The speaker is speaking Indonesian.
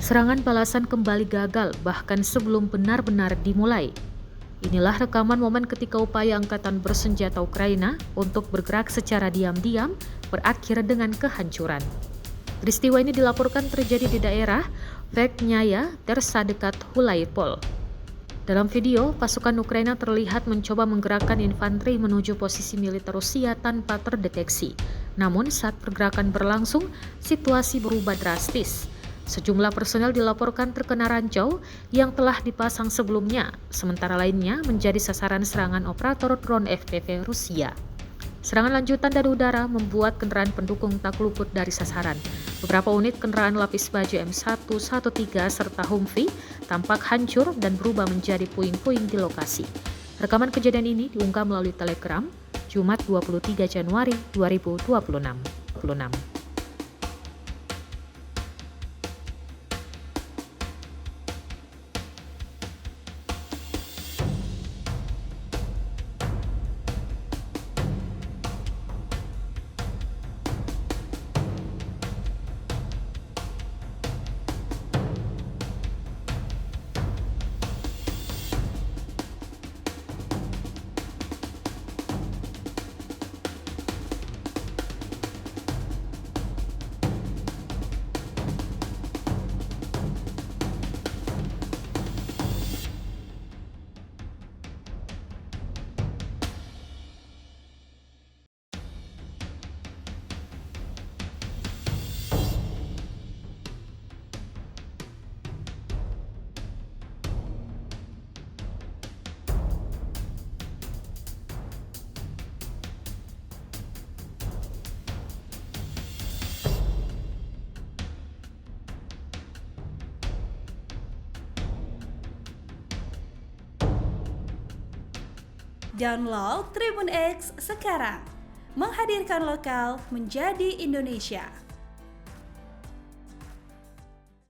Serangan balasan kembali gagal bahkan sebelum benar-benar dimulai. Inilah rekaman momen ketika upaya angkatan bersenjata Ukraina untuk bergerak secara diam-diam berakhir dengan kehancuran. Peristiwa ini dilaporkan terjadi di daerah Verkhnaya Tersa dekat Hulaypol. Dalam video, pasukan Ukraina terlihat mencoba menggerakkan infanteri menuju posisi militer Rusia tanpa terdeteksi. Namun saat pergerakan berlangsung, situasi berubah drastis. Sejumlah personel dilaporkan terkena ranjau yang telah dipasang sebelumnya, sementara lainnya menjadi sasaran serangan operator drone FPV Rusia. Serangan lanjutan dari udara membuat kendaraan pendukung tak luput dari sasaran. Beberapa unit kendaraan lapis baja M113 serta Humvee tampak hancur dan berubah menjadi puing-puing di lokasi. Rekaman kejadian ini diunggah melalui Telegram Jumat 23 Januari 2026. Download Tribun X sekarang, menghadirkan lokal menjadi Indonesia.